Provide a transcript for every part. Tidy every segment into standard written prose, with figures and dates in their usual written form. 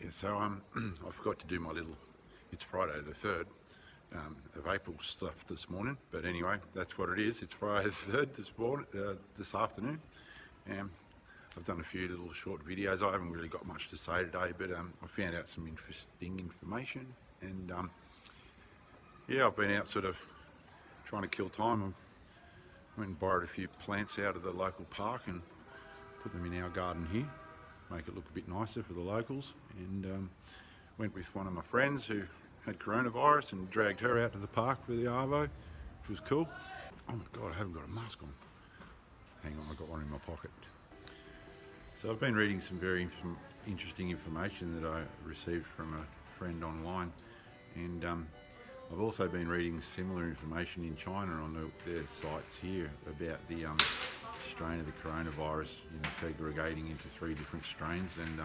Yeah, so I forgot to do my little, it's Friday the 3rd of April stuff this morning, but anyway, that's what it is. It's Friday the 3rd this afternoon. I've done a few little short videos. I haven't really got much to say today, but I found out some interesting information, and yeah, I've been out sort of trying to kill time. I went and borrowed a few plants out of the local park and put them in our garden here, make it look a bit nicer for the locals, and went with one of my friends who had coronavirus and dragged her out to the park for the arvo, which was cool. Oh my god, I haven't got a mask on. Hang on, I've got one in my pocket. So I've been reading some very interesting information that I received from a friend online, and I've also been reading similar information in China on their sites here about the strain of the coronavirus, segregating into 3 different strains, and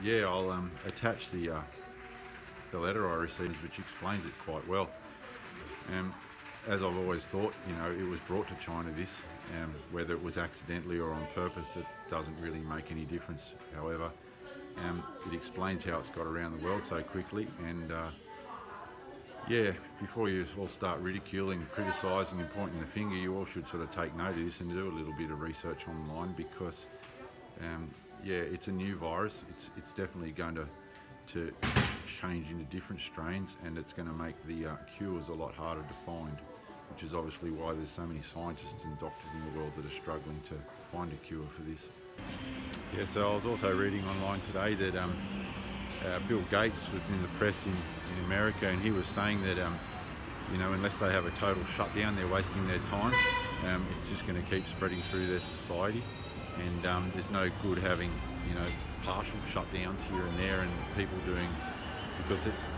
yeah, I'll attach the letter I received, which explains it quite well. As I've always thought, it was brought to China, whether it was accidentally or on purpose, it doesn't really make any difference. However, it explains how it's got around the world so quickly, and yeah, before you all start ridiculing, criticising and pointing the finger, you all should sort of take note of this and do a little bit of research online, because yeah, it's a new virus. It's definitely going to change into different strains, and it's going to make the cures a lot harder to find, which is obviously why there's so many scientists and doctors in the world that are struggling to find a cure for this. Yeah, so I was also reading online today that Bill Gates was in the press in America, and he was saying that unless they have a total shutdown, they're wasting their time. It's just going to keep spreading through their society, and there's no good having partial shutdowns here and there, and people doing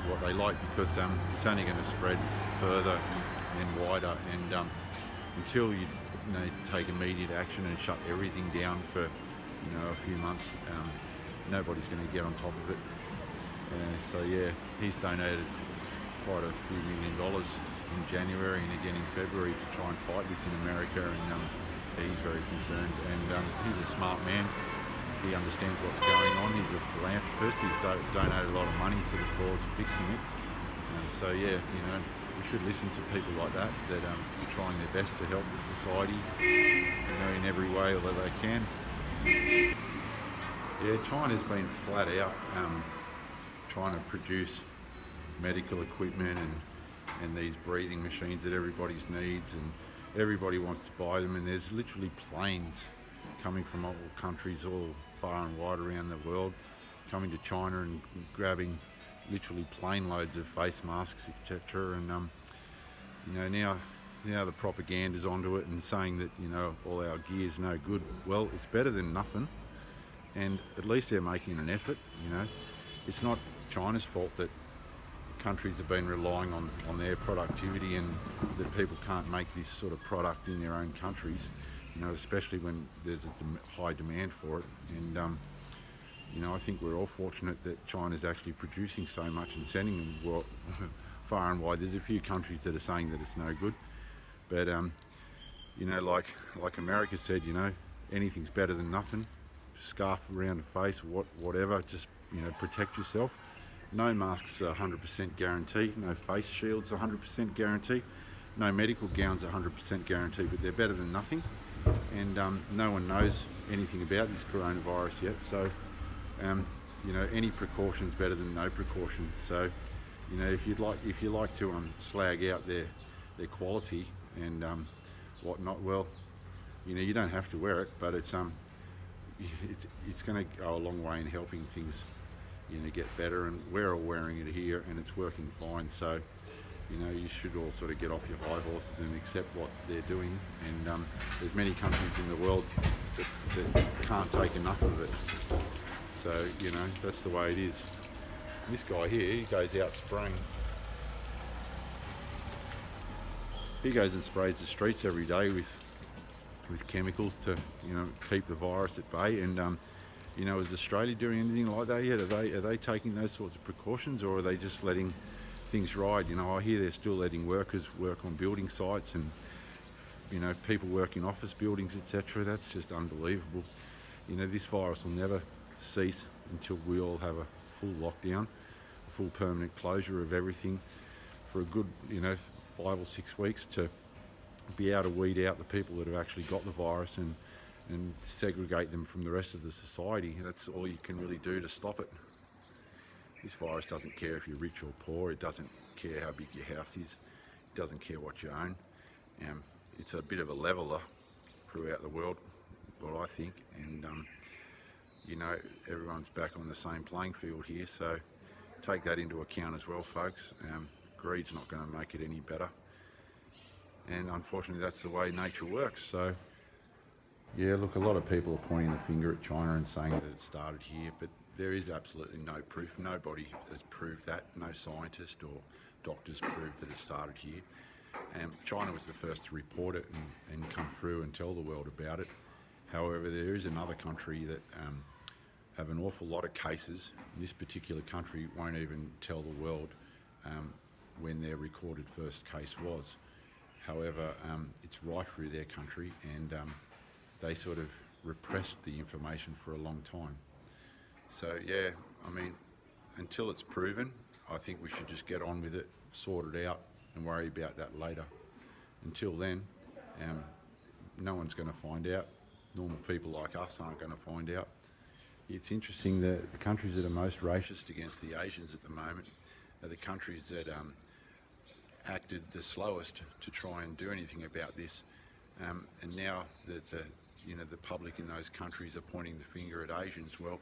what they like, because it's only going to spread further and wider, and until you take immediate action and shut everything down for a few months, nobody's going to get on top of it. So yeah, he's donated quite a few $1 million in January and again in February to try and fight this in America, and he's very concerned, and he's a smart man. He understands what's going on. He's a philanthropist. He's donated a lot of money to the cause of fixing it. So yeah, we should listen to people like that are trying their best to help the society in every way that they can. Yeah, China's been flat out trying to produce medical equipment and these breathing machines that everybody needs, and everybody wants to buy them, and there's literally planes coming from all countries all far and wide around the world, coming to China and grabbing literally plane loads of face masks, etc. And now the propaganda's onto it and saying that all our gear's no good. Well, it's better than nothing, and at least they're making an effort. It's not China's fault that countries have been relying on their productivity, and that people can't make this sort of product in their own countries, especially when there's a high demand for it. And I think we're all fortunate that China's actually producing so much and sending them far and wide. There's a few countries that are saying that it's no good, but like America said, anything's better than nothing. Scarf around the face, whatever, just protect yourself. No masks are 100% guarantee, no face shields are 100% guarantee, no medical gowns are 100% guarantee, but they're better than nothing. And no one knows anything about this coronavirus yet, so any precaution's better than no precaution. So if you like to slag out their quality and whatnot, well, you don't have to wear it, but it's going to go a long way in helping things get better, and we're all wearing it here and it's working fine. So you should all sort of get off your high horses and accept what they're doing, and there's many countries in the world that can't take enough of it. So that's the way it is. This guy here, he goes out spraying. He goes and sprays the streets every day with chemicals to keep the virus at bay. And is Australia doing anything like that yet? Are they taking those sorts of precautions, or are they just letting things ride? I hear they're still letting workers work on building sites, and people work in office buildings, etc. That's just unbelievable. This virus will never cease. until we all have a full lockdown, a full permanent closure of everything for a good, 5 or 6 weeks, to be able to weed out the people that have actually got the virus and segregate them from the rest of the society. That's all you can really do to stop it. This virus doesn't care if you're rich or poor. It doesn't care how big your house is. It doesn't care what you own. It's a bit of a leveller throughout the world, what I think, and everyone's back on the same playing field here, so take that into account as well, folks. Greed's not going to make it any better, and unfortunately that's the way nature works. So yeah, look, a lot of people are pointing the finger at China and saying that it started here, but there is absolutely no proof. Nobody has proved that. No scientist or doctors proved that it started here. China was the first to report it and come through and tell the world about it. However, there is another country that have an awful lot of cases. This particular country won't even tell the world when their recorded first case was. However, it's right through their country, and they sort of repressed the information for a long time. So yeah, I mean, until it's proven, I think we should just get on with it, sort it out, and worry about that later. Until then, no one's going to find out. Normal people like us aren't going to find out. It's interesting that the countries that are most racist against the Asians at the moment are the countries that acted the slowest to try and do anything about this. And now that the public in those countries are pointing the finger at Asians, well,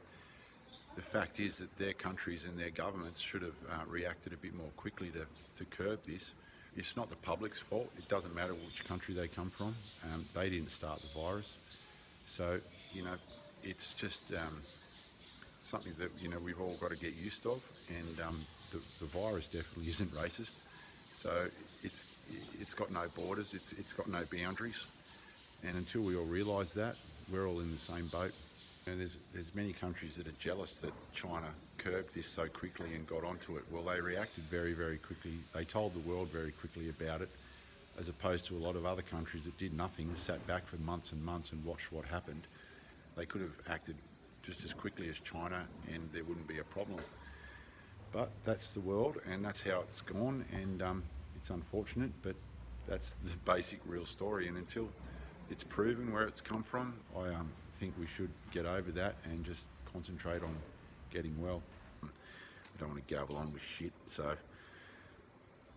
the fact is that their countries and their governments should have reacted a bit more quickly to curb this. It's not the public's fault. It doesn't matter which country they come from. They didn't start the virus. So, it's just something that, we've all got to get used of. And the virus definitely isn't racist. So it's got no borders. It's got no boundaries. And until we all realise that, we're all in the same boat. And there's many countries that are jealous that China curbed this so quickly and got onto it. Well, they reacted very, very quickly. They told the world very quickly about it, as opposed to a lot of other countries that did nothing, sat back for months and months and watched what happened. They could have acted just as quickly as China and there wouldn't be a problem. But that's the world, and that's how it's gone, and it's unfortunate, but that's the basic real story. And until it's proven where it's come from, I think we should get over that and just concentrate on getting well. I don't want to gabble on with shit, so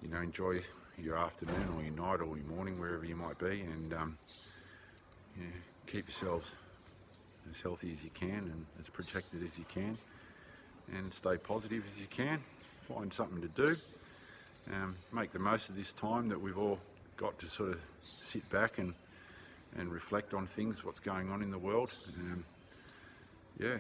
enjoy your afternoon or your night or your morning, wherever you might be, and keep yourselves as healthy as you can and as protected as you can, and stay positive as you can. Find something to do, make the most of this time that we've all got to sort of sit back and reflect on things, what's going on in the world. Yeah.